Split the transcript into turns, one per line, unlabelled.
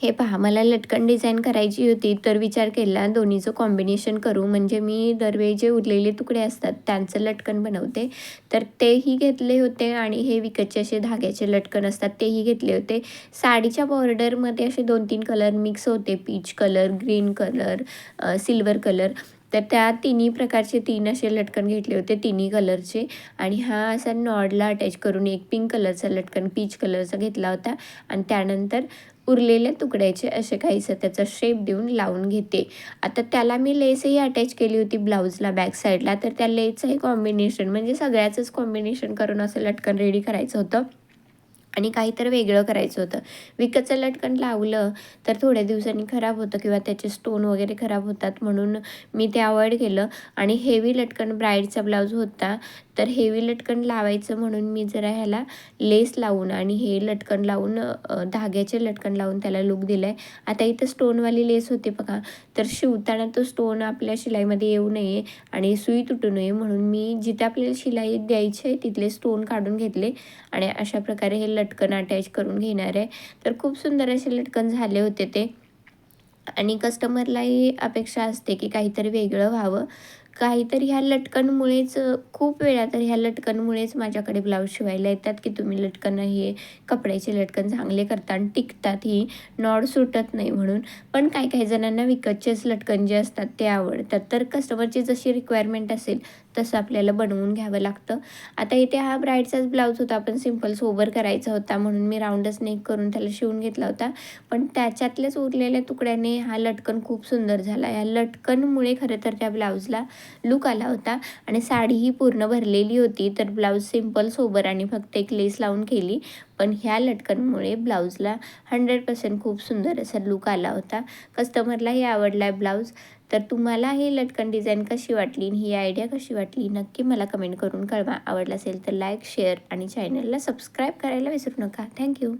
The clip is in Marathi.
हे पहा, मला लटकन डिझाईन करायची होती, तर विचार केला दोन्हीचं कॉम्बिनेशन करू. म्हणजे मी दरवेळी जे उरलेले तुकडे असतात त्यांचं लटकन बनवते. तर तेही घेतले होते आणि हे विकतचे असे धाग्याचे लटकन असतात तेही घेतले होते. साडीच्या बॉर्डरमध्ये असे 2-3 कलर मिक्स होते. Peach colour, green colour, silver colour. तर त्या तिन्ही प्रकारचे 3 असे लटकन घेतले होते तिन्ही कलरचे. आणि हा असा नॉडला अटॅच करून एक पिंक कलरचा लटकन पीच कलरचा घेतला होता आणि त्यानंतर उरलेल्या तुकड्याचे असे काहीसं त्याचा शेप देऊन लावून घेते. आता त्याला मी लेसही अटॅच केली होती ब्लाऊजला बॅक साईडला. तर त्या लेसचंही कॉम्बिनेशन म्हणजे सगळ्याचंच कॉम्बिनेशन करून असं लटकन रेडी करायचं होतं आणि काहीतरी वेगळं करायचं होतं. विकतचं लटकन लावलं तर थोड्या दिवसांनी खराब होतं किंवा त्याचे स्टोन वगैरे खराब होतात, म्हणून मी ते अवॉइड केलं. आणि हेवी लटकन ब्राईडचा ब्लाऊज होता, तर हेवी लटकन लावायचं म्हणून मी जरा ह्याला लेस लावून आणि हे लटकन लावून धाग्याचे लटकन लावून त्याला लूक दिला आहे. आता इथं स्टोनवाली लेस होती बघा, तर शिवताना तो स्टोन आपल्या शिलाईमध्ये येऊ नये आणि सुई तुटू नये म्हणून मी जिथे आपल्याला शिलाई द्यायची आहे तिथले स्टोन काढून घेतले आणि अशा प्रकारे हे लटकन अटॅच करून घेणार आहे. तर खूप सुंदर असे लटकन झाले होते ते. आणि कस्टमरलाही अपेक्षा असते की काहीतरी वेगळं व्हावं. काहीतरी ह्या लटकनमुळेच खूप वेळा तर ह्या लटकनमुळेच माझ्याकडे ब्लाऊज शिवायला येतात की तुम्ही लटकन हे कपड्याचे लटकन चांगले करता आणि टिकतातही, नॉड सुटत नाही म्हणून. पण काही जणांना विकतचेच लटकन जे असतात ते आवडतात. तर कस्टमरची जशी रिक्वायरमेंट असेल तसं आपल्याला बनवून घ्यावं लागतं. आता इथे हा ब्राईडचाच ब्लाऊज होता, पण सिंपल सोबर करायचा होता म्हणून मी राऊंडच नेक करून त्याला शिवून घेतला होता. पण त्याच्यातल्याच उरलेल्या तुकड्याने हा लटकन खूप सुंदर झाला. या लटकनमुळे खरं तर त्या ब्लाऊजला लूक आला होता आणि साडी ही पूर्ण भरलेली होती. तर ब्लाऊज सिंपल सोबर आणि फक्त एक लेस लावून केली. पण ह्या लटकनमुळे ब्लाऊजला 100% खूप सुंदर असा लूक आला होता. कस्टमरलाही आवडला आहे ब्लाऊज. तर तुम्हाला ही लटकन डिझाईन कशी वाटली, ही आयडिया कशी वाटली, नक्की मला कमेंट करून कळवा. आवडलं असेल तर लाईक, शेअर आणि चॅनलला सबस्क्राईब करायला विसरू नका. थँक्यू.